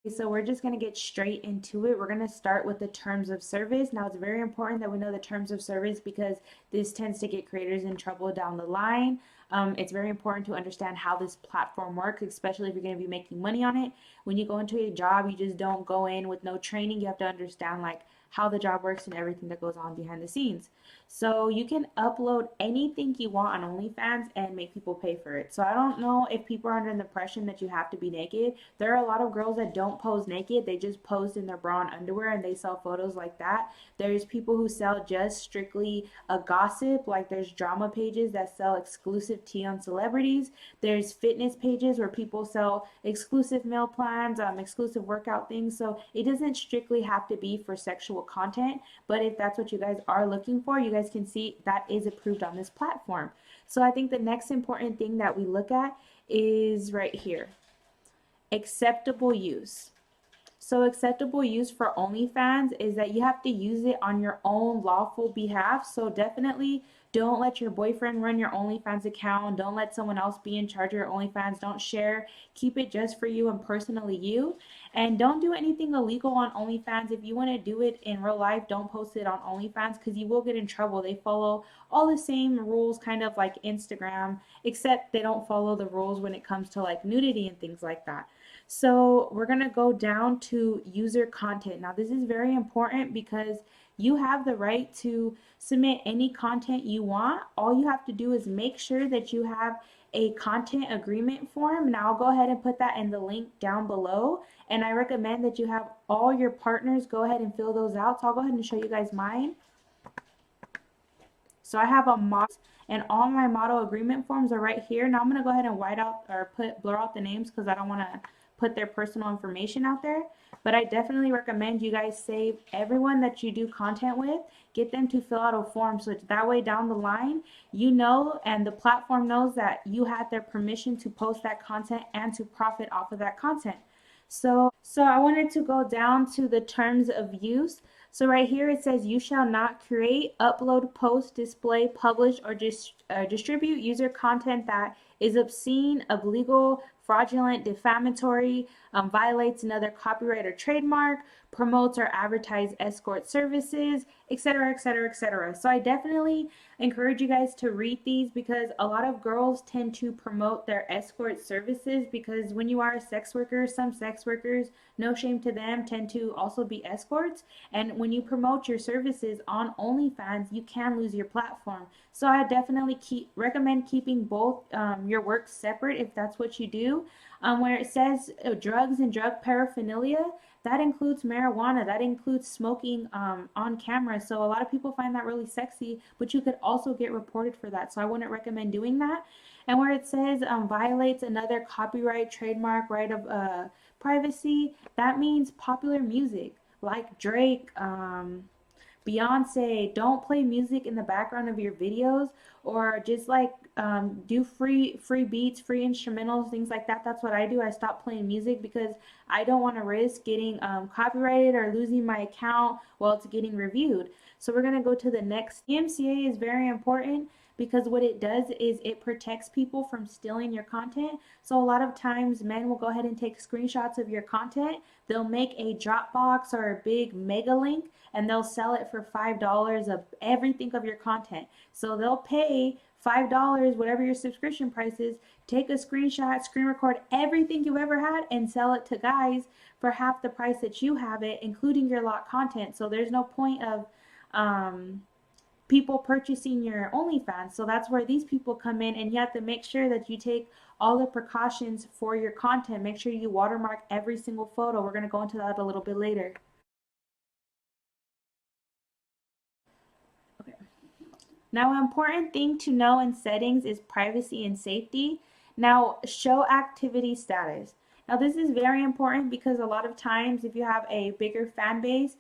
So we're just going to get straight into it. We're going to start with the terms of service. Now, it's very important that we know the terms of service because this tends to get creators in trouble down the line. It's very important to understand how this platform works, especially if you're going to be making money on it. When you go into a job, you just don't go in with no training. You have to understand like how the job works and everything that goes on behind the scenes. So you can upload anything you want on OnlyFans and make people pay for it. So I don't know if people are under the impression that you have to be naked. There are a lot of girls that don't pose naked. They just pose in their bra and underwear and they sell photos like that. There's people who sell just strictly a gossip, like there's drama pages that sell exclusive tea on celebrities. There's fitness pages where people sell exclusive meal plans, exclusive workout things. So it doesn't strictly have to be for sexual content, but if that's what you guys are looking for, you guys can see that is approved on this platform. So I think the next important thing that we look at is right here, acceptable use. So acceptable use for OnlyFans is that you have to use it on your own lawful behalf. So definitely don't let your boyfriend run your OnlyFans account. Don't let someone else be in charge of your OnlyFans. Don't share. Keep it just for you and personally you. And don't do anything illegal on OnlyFans. If you want to do it in real life, don't post it on OnlyFans because you will get in trouble. They follow all the same rules, kind of like Instagram, except they don't follow the rules when it comes to like nudity and things like that. So we're going to go down to user content. Now, this is very important because you have the right to submit any content you want. All you have to do is make sure that you have a content agreement form. Now, I'll go ahead and put that in the link down below. And I recommend that you have all your partners go ahead and fill those out. So I'll go ahead and show you guys mine. So I have a model and all my model agreement forms are right here. Now I'm going to go ahead and white out or blur out the names because I don't want to put their personal information out there. But I definitely recommend you guys save everyone that you do content with, get them to fill out a form so that way down the line, you know, and the platform knows that you had their permission to post that content and to profit off of that content. So I wanted to go down to the terms of use. So right here it says you shall not create, upload, post, display, publish, or distribute user content that is obscene, illegal, fraudulent, defamatory, violates another copyright or trademark, promotes or advertise escort services, etc., etc., etc. So I definitely encourage you guys to read these because a lot of girls tend to promote their escort services because when you are a sex worker, some sex workers, no shame to them, tend to also be escorts. And when you promote your services on OnlyFans, you can lose your platform. So I definitely recommend keeping both your work separate if that's what you do. Where it says drugs and drug paraphernalia, that includes marijuana, that includes smoking on camera. So a lot of people find that really sexy, but you could also get reported for that. So I wouldn't recommend doing that. And where it says violates another copyright, trademark, right of privacy, that means popular music like Drake, Beyonce. Don't play music in the background of your videos or just like do free beats, free instrumentals, things like that. That's what I do. I stop playing music because I don't want to risk getting copyrighted or losing my account while it's getting reviewed. So we're going to go to the next. DMCA is very important because what it does is it protects people from stealing your content. So a lot of times men will go ahead and take screenshots of your content. They'll make a Dropbox or a big mega link and they'll sell it for $5 of everything of your content. So they'll pay $5, whatever your subscription price is, take a screenshot, screen record everything you've ever had and sell it to guys for half the price that you have it, including your locked content. So there's no point of people purchasing your OnlyFans. So that's where these people come in, and you have to make sure that you take all the precautions for your content. Make sure you watermark every single photo. We're going to go into that a little bit later. Okay. Now, an important thing to know in settings is privacy and safety. Now, show activity status. Now, this is very important because a lot of times if you have a bigger fan base,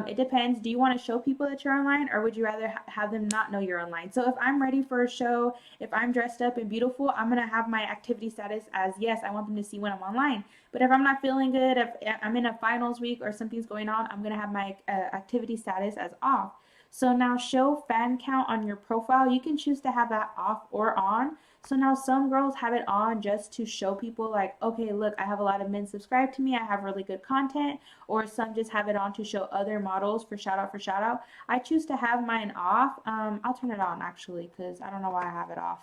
it depends. Do you want to show people that you're online or would you rather have them not know you're online? So if I'm ready for a show, if I'm dressed up and beautiful, I'm going to have my activity status as yes, I want them to see when I'm online. But if I'm not feeling good, if I'm in a finals week or something's going on, I'm going to have my activity status as off. So now show fan count on your profile. You can choose to have that off or on. So now some girls have it on just to show people like, okay, look, I have a lot of men subscribed to me. I have really good content. Or some just have it on to show other models for shout out for shout out. I choose to have mine off. I'll turn it on actually because I don't know why I have it off.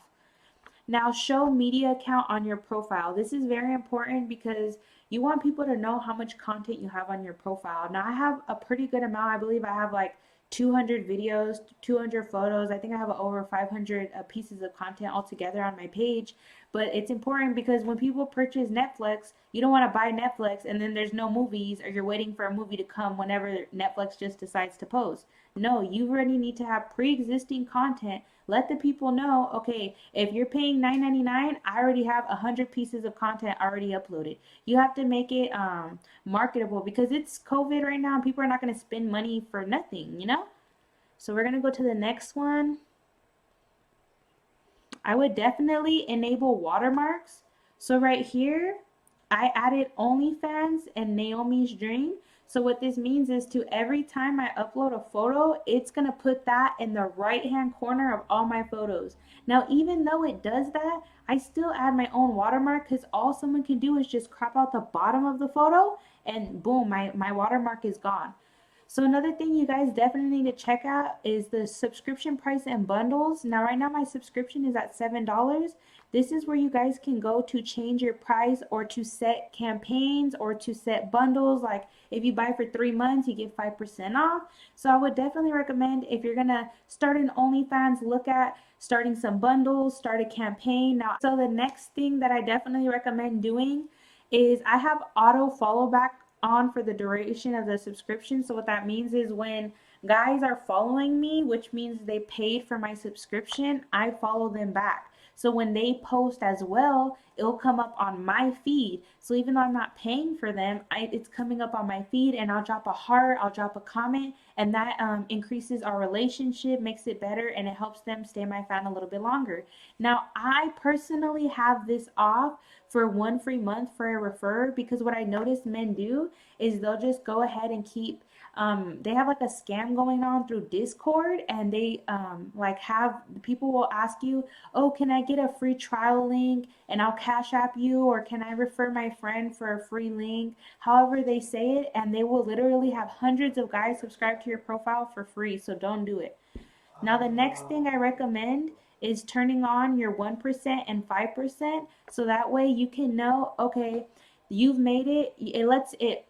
Now, show media account on your profile. This is very important because you want people to know how much content you have on your profile. Now, I have a pretty good amount. I believe I have like 200 videos, 200 photos. I think I have over 500 pieces of content altogether on my page. But it's important because when people purchase Netflix, you don't want to buy Netflix and then there's no movies or you're waiting for a movie to come whenever Netflix just decides to post. No, you already need to have pre-existing content. Let the people know, okay, if you're paying $9.99, I already have 100 pieces of content already uploaded. You have to make it marketable because it's COVID right now and people are not going to spend money for nothing, you know? So we're going to go to the next one. I would definitely enable watermarks. So right here, I added Onlyfans and Naomi's Dream. So what this means is to every time I upload a photo, it's going to put that in the right hand corner of all my photos. Now, even though it does that, I still add my own watermark because all someone can do is just crop out the bottom of the photo and boom, my watermark is gone. So another thing you guys definitely need to check out is the subscription price and bundles. Now right now my subscription is at $7. This is where you guys can go to change your price or to set campaigns or to set bundles. Like if you buy for 3 months, you get 5% off. So I would definitely recommend if you're gonna start an OnlyFans, look at starting some bundles, start a campaign. Now, so the next thing that I definitely recommend doing is I have auto follow back on for the duration of the subscription. So what that means is when guys are following me, which means they paid for my subscription, I follow them back. So when they post as well, it'll come up on my feed. So even though I'm not paying for them, it's coming up on my feed and I'll drop a heart, I'll drop a comment, and that increases our relationship, makes it better, and it helps them stay my fan a little bit longer. Now, I personally have this off for 1 free month for a refer because what I notice men do is they'll just go ahead and keep they have like a scam going on through Discord and they like have people will ask you, oh, can I get a free trial link and I'll cash app you, or can I refer my friend for a free link, however they say it, and they will literally have hundreds of guys subscribe to your profile for free. So don't do it. Now, the next thing I recommend is turning on your 1% and 5% so that way you can know, okay, you've made it. It lets it.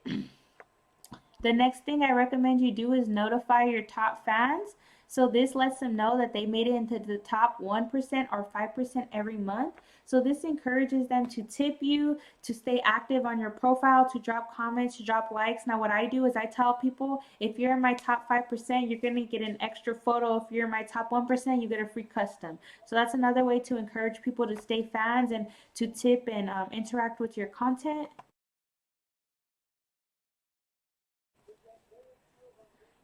The next thing I recommend you do is notify your top fans. So this lets them know that they made it into the top 1% or 5% every month. So this encourages them to tip you, to stay active on your profile, to drop comments, to drop likes. Now what I do is I tell people, if you're in my top 5%, you're going to get an extra photo. If you're in my top 1%, you get a free custom. So that's another way to encourage people to stay fans and to tip and interact with your content.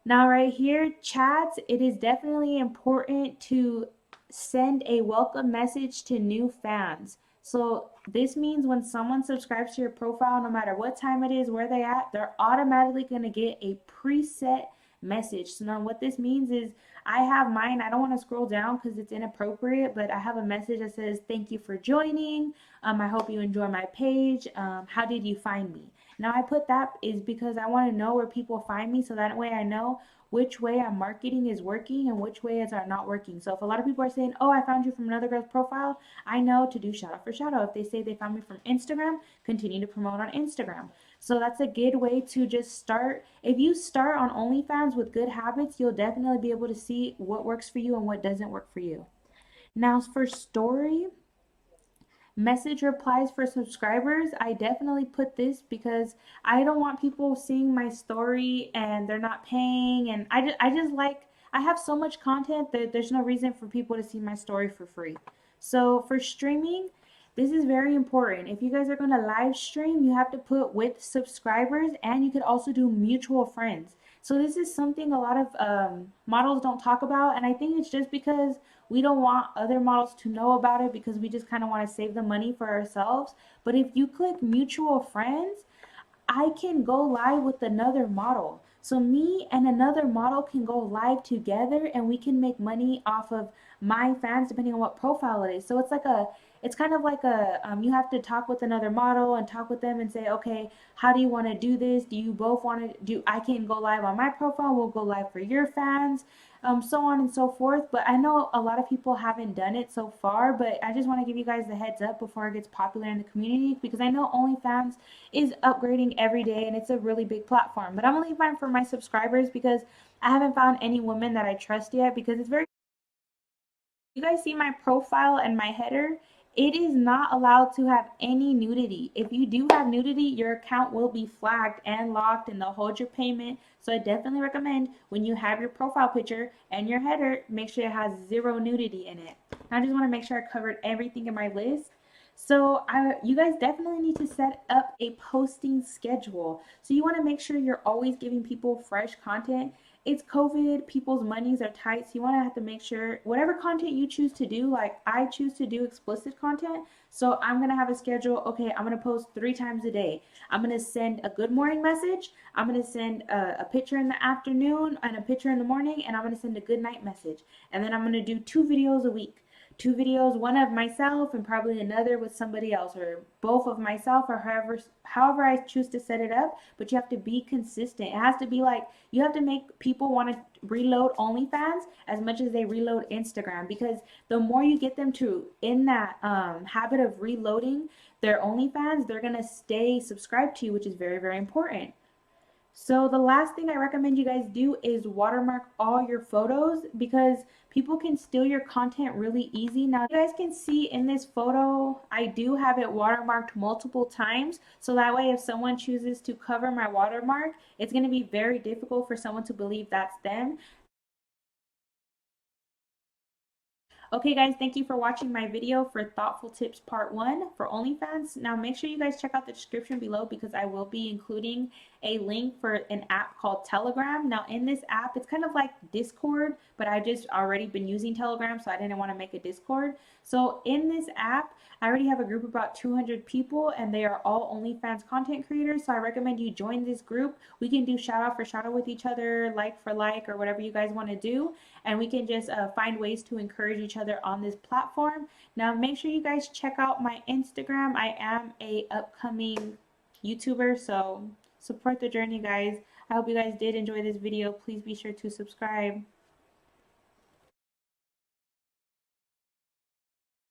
Now, right here, chats, it is definitely important to send a welcome message to new fans. So this means when someone subscribes to your profile, no matter what time it is, where they at, they're automatically going to get a preset message. So now what this means is I have mine. I don't want to scroll down because it's inappropriate, but I have a message that says, thank you for joining. I hope you enjoy my page. How did you find me? Now I put that is because I want to know where people find me so that way I know which way I'm marketing is working and which way is not working. So if a lot of people are saying, oh, I found you from another girl's profile, I know to do shout out for shout out. If they say they found me from Instagram, continue to promote on Instagram. So that's a good way to just start. If you start on OnlyFans with good habits, you'll definitely be able to see what works for you and what doesn't work for you. Now for story, message replies for subscribers, I definitely put this because I don't want people seeing my story and they're not paying, and I just like, I have so much content that there's no reason for people to see my story for free. So for streaming, this is very important. If you guys are going to live stream, you have to put with subscribers, and you could also do mutual friends. So this is something a lot of models don't talk about, and I think it's just because we don't want other models to know about it because we just kind of want to save the money for ourselves. But if you click mutual friends, I can go live with another model. So me and another model can go live together and we can make money off of my fans depending on what profile it is. So it's like it's kind of like a you have to talk with another model and talk with them and say, okay, how do you want to do this? Do you both want to do? I can go live on my profile. We'll go live for your fans, so on and so forth. But I know a lot of people haven't done it so far. But I just want to give you guys the heads up before it gets popular in the community, because I know OnlyFans is upgrading every day and it's a really big platform. But I'm gonna leave mine for my subscribers because I haven't found any women that I trust yet, because it's very, you guys see my profile and my header, it is not allowed to have any nudity. If you do have nudity, your account will be flagged and locked and they'll hold your payment. So I definitely recommend when you have your profile picture and your header, make sure it has zero nudity in it. I just want to make sure I covered everything in my list. So you guys definitely need to set up a posting schedule. So you want to make sure you're always giving people fresh content. It's COVID, people's monies are tight, so you want to have to make sure whatever content you choose to do, like I choose to do explicit content, so I'm going to have a schedule. Okay, I'm going to post 3 times a day. I'm going to send a good morning message, I'm going to send a picture in the afternoon and a picture in the morning, and I'm going to send a good night message. And then I'm going to do 2 videos a week. 2 videos, one of myself and probably another with somebody else, or both of myself, or however I choose to set it up. But you have to be consistent. It has to be like, you have to make people want to reload OnlyFans as much as they reload Instagram, because the more you get them to in that habit of reloading their OnlyFans, they're gonna stay subscribed to you, which is very, very important. So the last thing I recommend you guys do is watermark all your photos, because people can steal your content really easy. Now you guys can see in this photo, I do have it watermarked multiple times. So that way if someone chooses to cover my watermark, it's going to be very difficult for someone to believe that's them. Okay guys, thank you for watching my video for Thoughtful Tips Part 1 for OnlyFans. Now make sure you guys check out the description below, because I will be including a link for an app called Telegram. Now in this app, it's kind of like Discord, but I just already been using Telegram, so I didn't want to make a Discord. So in this app, I already have a group of about 200 people, and they are all OnlyFans content creators. So I recommend you join this group. We can do shout out for shout out with each other, like for like, or whatever you guys want to do. And we can just find ways to encourage each other on this platform. Now make sure you guys check out my Instagram. I am a upcoming YouTuber, so support the journey, guys. I hope you guys did enjoy this video. Please be sure to subscribe.